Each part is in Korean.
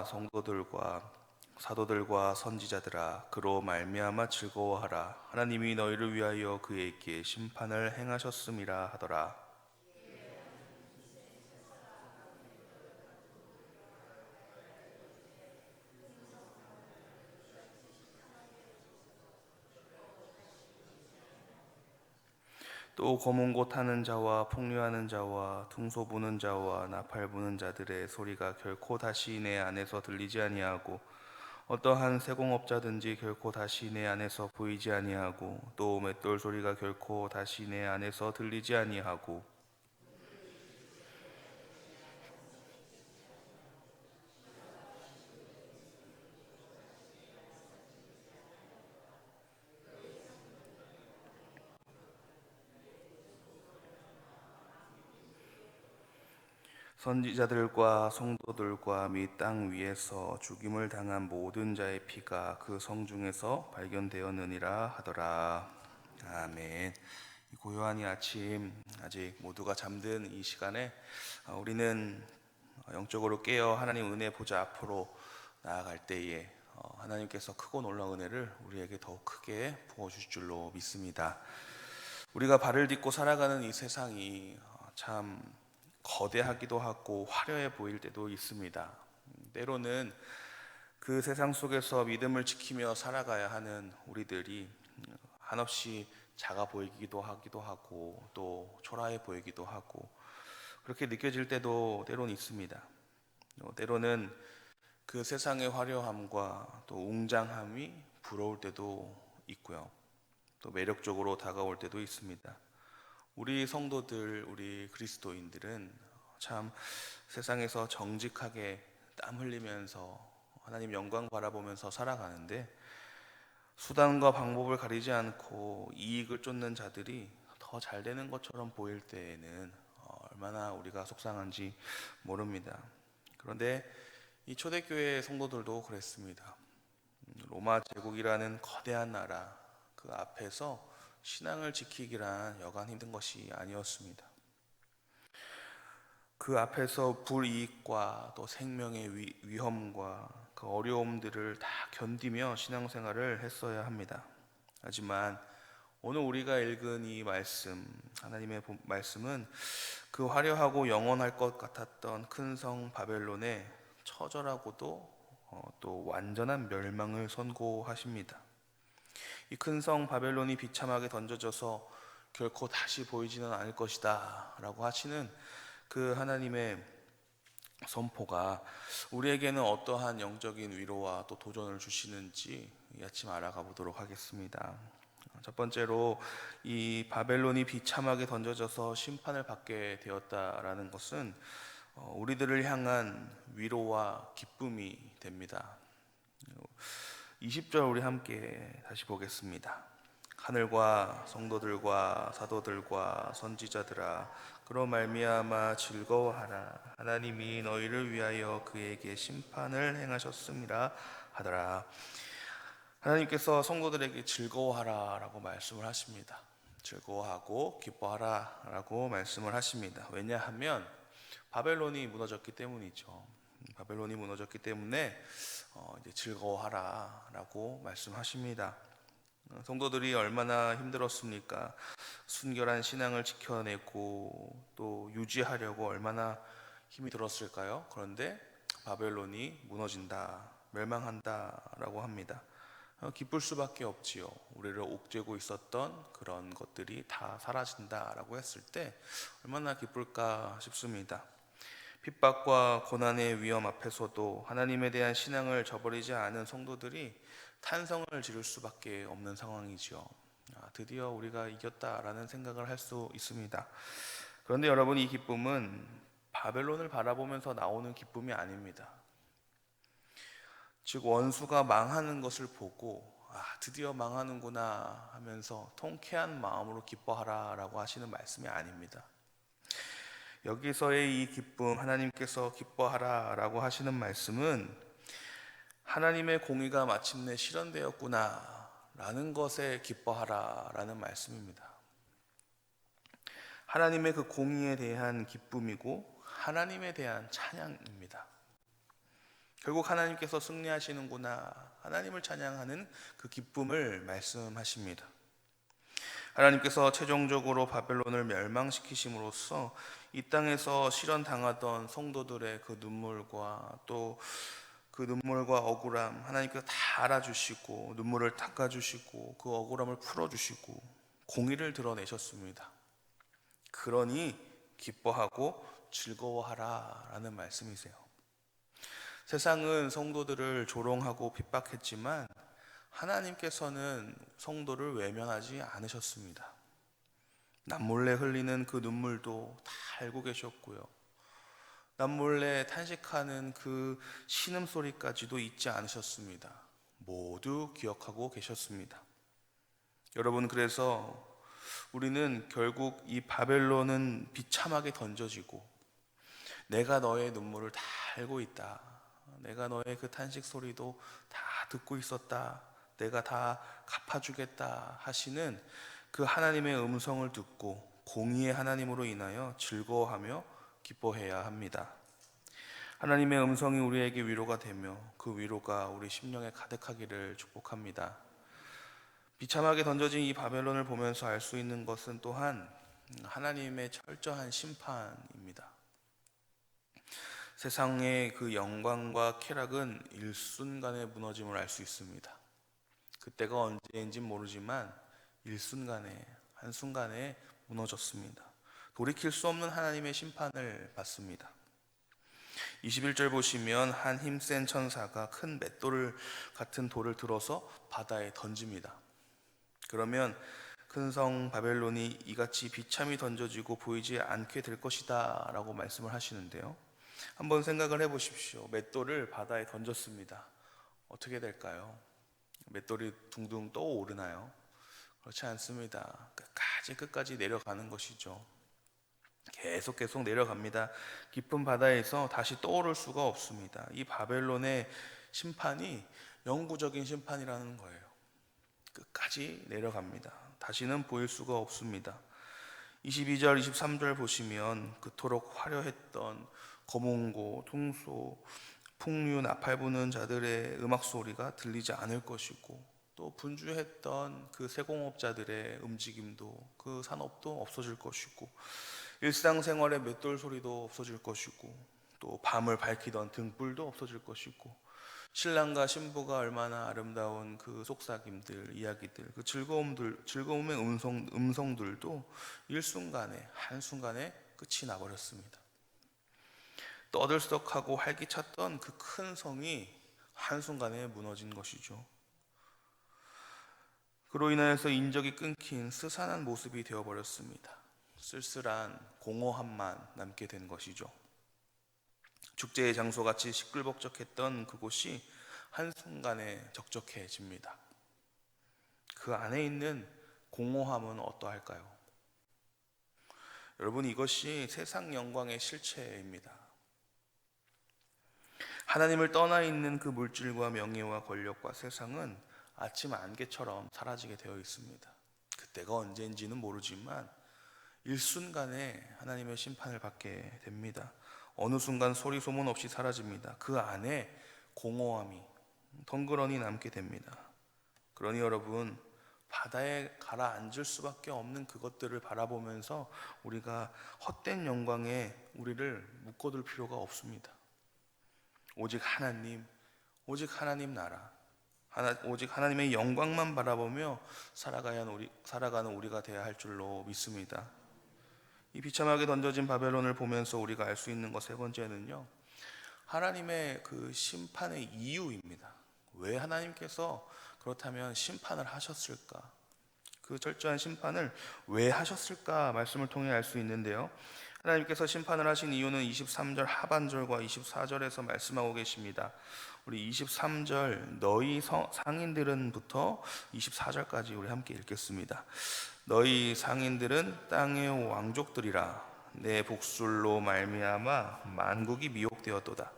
성도들과 사도들과 선지자들아, 그로 말미암아 즐거워하라. 하나님이 너희를 위하여 그에게 심판을 행하셨음이라 하더라. 또 검은 곳 하는 자와 폭류하는 자와 둥소 부는 자와 나팔 부는 자들의 소리가 결코 다시 내 안에서 들리지 아니하고, 어떠한 세공업자든지 결코 다시 내 안에서 보이지 아니하고, 또 맷돌 소리가 결코 다시 내 안에서 들리지 아니하고, 선지자들과 성도들과 및 땅 위에서 죽임을 당한 모든 자의 피가 그 성 중에서 발견되었느니라 하더라. 아멘. 고요한 이 아침, 아직 모두가 잠든 이 시간에 우리는 영적으로 깨어 하나님 은혜 보좌 앞으로 나아갈 때에 하나님께서 크고 놀라운 은혜를 우리에게 더욱 크게 부어주실 줄로 믿습니다. 우리가 발을 딛고 살아가는 이 세상이 참 거대하기도 하고 화려해 보일 때도 있습니다. 때로는 그 세상 속에서 믿음을 지키며 살아가야 하는 우리들이 한없이 작아 보이기도 하고 또 초라해 보이기도 하고 그렇게 느껴질 때도 때로는 있습니다. 때로는 그 세상의 화려함과 또 웅장함이 부러울 때도 있고요. 또 매력적으로 다가올 때도 있습니다. 우리 성도들, 우리 그리스도인들은 참 세상에서 정직하게 땀 흘리면서 하나님 영광 바라보면서 살아가는데, 수단과 방법을 가리지 않고 이익을 쫓는 자들이 더 잘 되는 것처럼 보일 때에는 얼마나 우리가 속상한지 모릅니다. 그런데 이 초대교회 성도들도 그랬습니다. 로마 제국이라는 거대한 나라 그 앞에서 신앙을 지키기란 여간 힘든 것이 아니었습니다. 그 앞에서 불이익과 또 생명의 위험과 그 어려움들을 다 견디며 신앙생활을 했어야 합니다. 하지만 오늘 우리가 읽은 이 말씀, 하나님의 말씀은 그 화려하고 영원할 것 같았던 큰 성 바벨론의 처절하고도 또 완전한 멸망을 선고하십니다. 이 큰 성 바벨론이 비참하게 던져져서 결코 다시 보이지는 않을 것이다 라고 하시는 그 하나님의 선포가 우리에게는 어떠한 영적인 위로와 또 도전을 주시는지 이 아침 알아가 보도록 하겠습니다. 첫 번째로 이 바벨론이 비참하게 던져져서 심판을 받게 되었다라는 것은 우리들을 향한 위로와 기쁨이 됩니다. 20절 우리 함께 다시 보겠습니다. 하늘과 성도들과 사도들과 선지자들아, 그로 말미암아 즐거워하라. 하나님이 너희를 위하여 그에게 심판을 행하셨음이라 하더라. 하나님께서 성도들에게 즐거워하라 라고 말씀을 하십니다. 즐거워하고 기뻐하라 라고 말씀을 하십니다. 왜냐하면 바벨론이 무너졌기 때문이죠. 바벨론이 무너졌기 때문에 이제 즐거워하라 라고 말씀하십니다. 성도들이 얼마나 힘들었습니까? 순결한 신앙을 지켜내고 또 유지하려고 얼마나 힘이 들었을까요? 그런데 바벨론이 무너진다, 멸망한다 라고 합니다. 기쁠 수밖에 없지요. 우리를 옥죄고 있었던 그런 것들이 다 사라진다 라고 했을 때 얼마나 기쁠까 싶습니다. 핍박과 고난의 위험 앞에서도 하나님에 대한 신앙을 저버리지 않은 성도들이 탄성을 지를 수밖에 없는 상황이죠. 드디어 우리가 이겼다라는 생각을 할 수 있습니다. 그런데 여러분, 이 기쁨은 바벨론을 바라보면서 나오는 기쁨이 아닙니다. 즉 원수가 망하는 것을 보고 드디어 망하는구나 하면서 통쾌한 마음으로 기뻐하라 라고 하시는 말씀이 아닙니다. 여기서의 이 기쁨, 하나님께서 기뻐하라 라고 하시는 말씀은 하나님의 공의가 마침내 실현되었구나 라는 것에 기뻐하라 라는 말씀입니다. 하나님의 그 공의에 대한 기쁨이고 하나님에 대한 찬양입니다. 결국 하나님께서 승리하시는구나, 하나님을 찬양하는 그 기쁨을 말씀하십니다. 하나님께서 최종적으로 바벨론을 멸망시키심으로써 이 땅에서 실현당하던 성도들의 그 눈물과 또 그 눈물과 억울함 하나님께서 다 알아주시고 눈물을 닦아주시고 그 억울함을 풀어주시고 공의를 드러내셨습니다. 그러니 기뻐하고 즐거워하라 라는 말씀이세요. 세상은 성도들을 조롱하고 핍박했지만 하나님께서는 성도를 외면하지 않으셨습니다. 남몰래 흘리는 그 눈물도 다 알고 계셨고요. 남몰래 탄식하는 그 신음소리까지도 잊지 않으셨습니다. 모두 기억하고 계셨습니다. 여러분, 그래서 우리는 결국 이 바벨론은 비참하게 던져지고 내가 너의 눈물을 다 알고 있다, 내가 너의 그 탄식 소리도 다 듣고 있었다, 내가 다 갚아주겠다 하시는 그 하나님의 음성을 듣고 공의의 하나님으로 인하여 즐거워하며 기뻐해야 합니다. 하나님의 음성이 우리에게 위로가 되며 그 위로가 우리 심령에 가득하기를 축복합니다. 비참하게 던져진 이 바벨론을 보면서 알 수 있는 것은 또한 하나님의 철저한 심판입니다. 세상의 그 영광과 쾌락은 일순간에 무너짐을 알 수 있습니다. 그때가 언제인지는 모르지만 일순간에, 한순간에 무너졌습니다. 돌이킬 수 없는 하나님의 심판을 받습니다. 21절 보시면 한 힘센 천사가 큰 맷돌 같은 돌을 들어서 바다에 던집니다. 그러면 큰 성 바벨론이 이같이 비참히 던져지고 보이지 않게 될 것이다 라고 말씀을 하시는데요, 한번 생각을 해보십시오. 맷돌을 바다에 던졌습니다. 어떻게 될까요? 맷돌이 둥둥 떠오르나요? 그렇지 않습니다. 끝까지 내려가는 것이죠. 계속 내려갑니다. 깊은 바다에서 다시 떠오를 수가 없습니다. 이 바벨론의 심판이 영구적인 심판이라는 거예요. 끝까지 내려갑니다. 다시는 보일 수가 없습니다. 22절, 23절 보시면 그토록 화려했던 거문고, 퉁소, 풍류, 나팔 부는 자들의 음악 소리가 들리지 않을 것이고, 또 분주했던 그 세공업자들의 움직임도, 그 산업도 없어질 것이고, 일상생활의 맷돌 소리도 없어질 것이고, 또 밤을 밝히던 등불도 없어질 것이고, 신랑과 신부가 얼마나 아름다운 그 속삭임들, 이야기들, 그 즐거움의 음성들도 일순간에, 한순간에 끝이 나버렸습니다. 떠들썩하고 활기찼던 그 큰 성이 한순간에 무너진 것이죠. 그로 인하여서 인적이 끊긴 스산한 모습이 되어버렸습니다. 쓸쓸한 공허함만 남게 된 것이죠. 축제의 장소같이 시끌벅적했던 그곳이 한순간에 적적해집니다. 그 안에 있는 공허함은 어떠할까요? 여러분, 이것이 세상 영광의 실체입니다. 하나님을 떠나 있는 그 물질과 명예와 권력과 세상은 아침 안개처럼 사라지게 되어 있습니다. 그때가 언제인지는 모르지만 일순간에 하나님의 심판을 받게 됩니다. 어느 순간 소리 소문 없이 사라집니다. 그 안에 공허함이 덩그러니 남게 됩니다. 그러니 여러분, 바다에 가라앉을 수밖에 없는 그것들을 바라보면서 우리가 헛된 영광에 우리를 묶어둘 필요가 없습니다. 오직 하나님, 오직 하나님 나라, 오직 하나님의 영광만 바라보며 살아가는 우리가 되어야 할 줄로 믿습니다. 이 비참하게 던져진 바벨론을 보면서 우리가 알 수 있는 것 세 번째는요, 하나님의 그 심판의 이유입니다. 왜 하나님께서 그렇다면 심판을 하셨을까? 그 철저한 심판을 왜 하셨을까? 말씀을 통해 알 수 있는데요, 하나님께서 심판을 하신 이유는 23절 하반절과 24절에서 말씀하고 계십니다. 우리 23절 너희 상인들은부터 24절까지 우리 함께 읽겠습니다. 너희 상인들은 땅의 왕족들이라. 내 복술로 말미암아 만국이 미혹되었도다.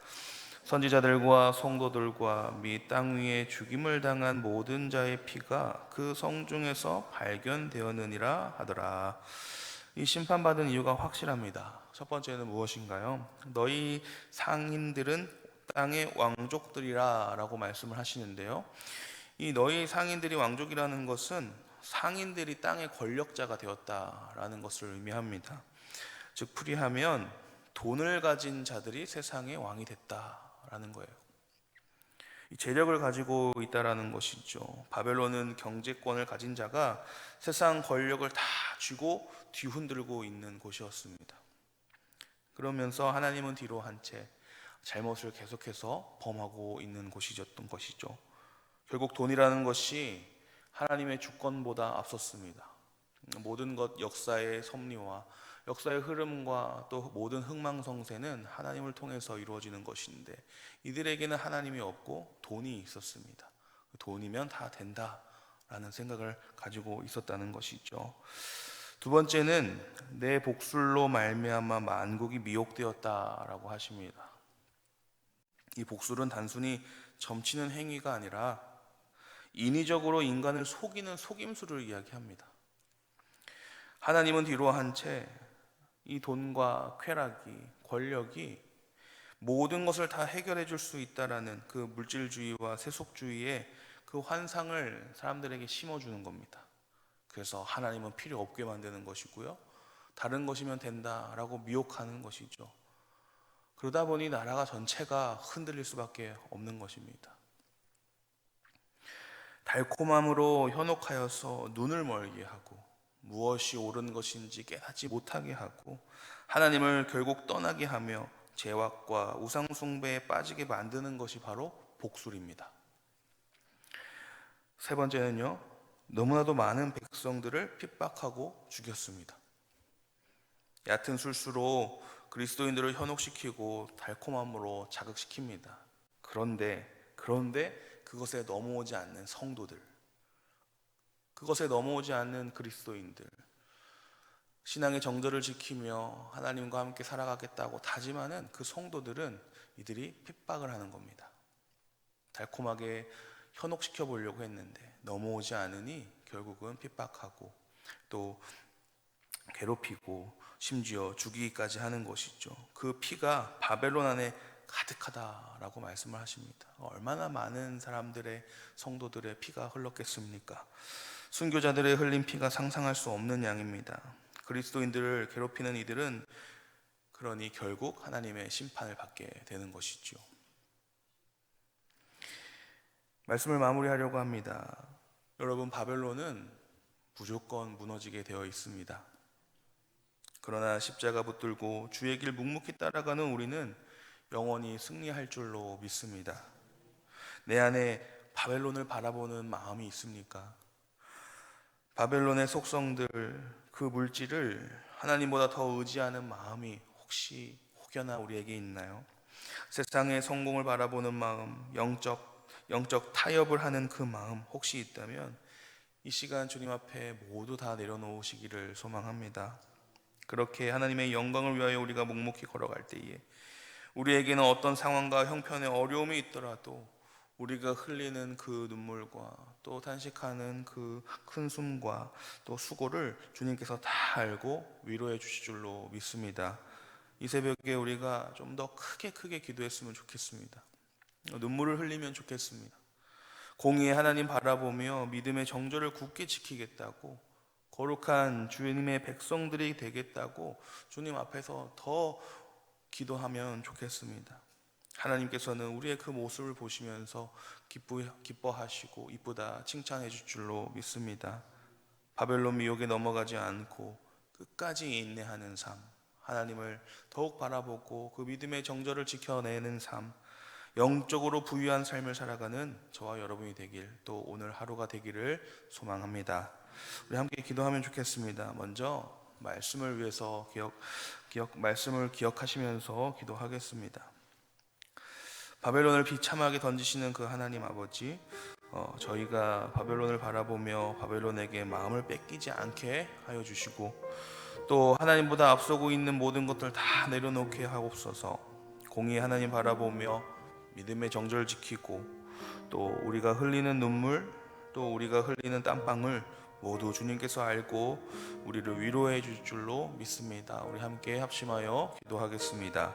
선지자들과 성도들과 및 땅 위에 죽임을 당한 모든 자의 피가 그 성중에서 발견되었느니라 하더라. 이 심판받은 이유가 확실합니다. 첫 번째는 무엇인가요? 너희 상인들은 땅의 왕족들이라 라고 말씀을 하시는데요, 이 너희 상인들이 왕족이라는 것은 상인들이 땅의 권력자가 되었다라는 것을 의미합니다. 즉 풀이하면 돈을 가진 자들이 세상의 왕이 됐다라는 거예요. 이 재력을 가지고 있다라는 것이죠. 바벨론은 경제권을 가진 자가 세상 권력을 다 쥐고 뒤흔들고 있는 곳이었습니다. 그러면서 하나님은 뒤로 한 채 잘못을 계속해서 범하고 있는 곳이었던 것이죠. 결국 돈이라는 것이 하나님의 주권보다 앞섰습니다. 모든 것, 역사의 섭리와 역사의 흐름과 또 모든 흥망성쇠는 하나님을 통해서 이루어지는 것인데, 이들에게는 하나님이 없고 돈이 있었습니다. 돈이면 다 된다라는 생각을 가지고 있었다는 것이죠. 두 번째는 내 복술로 말미암아 만국이 미혹되었다라고 하십니다. 이 복술은 단순히 점치는 행위가 아니라 인위적으로 인간을 속이는 속임수를 이야기합니다. 하나님은 뒤로 한 채 이 돈과 쾌락이, 권력이 모든 것을 다 해결해 줄 수 있다라는 그 물질주의와 세속주의의 그 환상을 사람들에게 심어주는 겁니다. 그래서 하나님은 필요 없게 만드는 것이고요, 다른 것이면 된다라고 미혹하는 것이죠. 그러다 보니 나라가 전체가 흔들릴 수밖에 없는 것입니다. 달콤함으로 현혹하여서 눈을 멀게 하고 무엇이 옳은 것인지 깨닫지 못하게 하고 하나님을 결국 떠나게 하며 죄악과 우상숭배에 빠지게 만드는 것이 바로 복술입니다. 세 번째는요, 너무나도 많은 백성들을 핍박하고 죽였습니다. 얕은 술수로 그리스도인들을 현혹시키고 달콤함으로 자극시킵니다. 그런데 그것에 넘어오지 않는 성도들, 그것에 넘어오지 않는 그리스도인들, 신앙의 정절을 지키며 하나님과 함께 살아가겠다고 다짐하는 그 성도들은 이들이 핍박을 하는 겁니다. 달콤하게 현혹시켜 보려고 했는데 넘어오지 않으니 결국은 핍박하고 또 괴롭히고 심지어 죽이기까지 하는 것이죠. 그 피가 바벨론 안에 가득하다라고 말씀을 하십니다. 얼마나 많은 사람들의, 성도들의 피가 흘렀겠습니까? 순교자들의 흘린 피가 상상할 수 없는 양입니다. 그리스도인들을 괴롭히는 이들은 그러니 결국 하나님의 심판을 받게 되는 것이죠. 말씀을 마무리하려고 합니다. 여러분, 바벨론은 무조건 무너지게 되어 있습니다. 그러나 십자가 붙들고 주의 길 묵묵히 따라가는 우리는 영원히 승리할 줄로 믿습니다. 내 안에 바벨론을 바라보는 마음이 있습니까? 바벨론의 속성들, 그 물질을 하나님보다 더 의지하는 마음이 혹시 혹여나 우리에게 있나요? 세상의 성공을 바라보는 마음, 영적 타협을 하는 그 마음 혹시 있다면 이 시간 주님 앞에 모두 다 내려놓으시기를 소망합니다. 그렇게 하나님의 영광을 위하여 우리가 묵묵히 걸어갈 때에 우리에게는 어떤 상황과 형편의 어려움이 있더라도 우리가 흘리는 그 눈물과 또 탄식하는 그 큰 숨과 또 수고를 주님께서 다 알고 위로해 주실 줄로 믿습니다. 이 새벽에 우리가 좀 더 크게 기도했으면 좋겠습니다. 눈물을 흘리면 좋겠습니다. 공의의 하나님 바라보며 믿음의 정절을 굳게 지키겠다고, 거룩한 주님의 백성들이 되겠다고 주님 앞에서 더 기도하면 좋겠습니다. 하나님께서는 우리의 그 모습을 보시면서 기뻐하시고 이쁘다 칭찬해 줄 줄로 믿습니다. 바벨론 미혹에 넘어가지 않고 끝까지 인내하는 삶, 하나님을 더욱 바라보고 그 믿음의 정절을 지켜내는 삶, 영적으로 부유한 삶을 살아가는 저와 여러분이 되길, 또 오늘 하루가 되기를 소망합니다. 우리 함께 기도하면 좋겠습니다. 먼저 말씀을 위해서 말씀을 기억하시면서 기도하겠습니다. 바벨론을 비참하게 던지시는 그 하나님 아버지, 저희가 바벨론을 바라보며 바벨론에게 마음을 뺏기지 않게 하여 주시고, 또 하나님보다 앞서고 있는 모든 것들 다 내려놓게 하옵소서. 공의의 하나님 바라보며 믿음의 정절 지키고, 또 우리가 흘리는 눈물, 또 우리가 흘리는 땀방울 모두 주님께서 알고 우리를 위로해 줄 줄로 믿습니다. 우리 함께 합심하여 기도하겠습니다.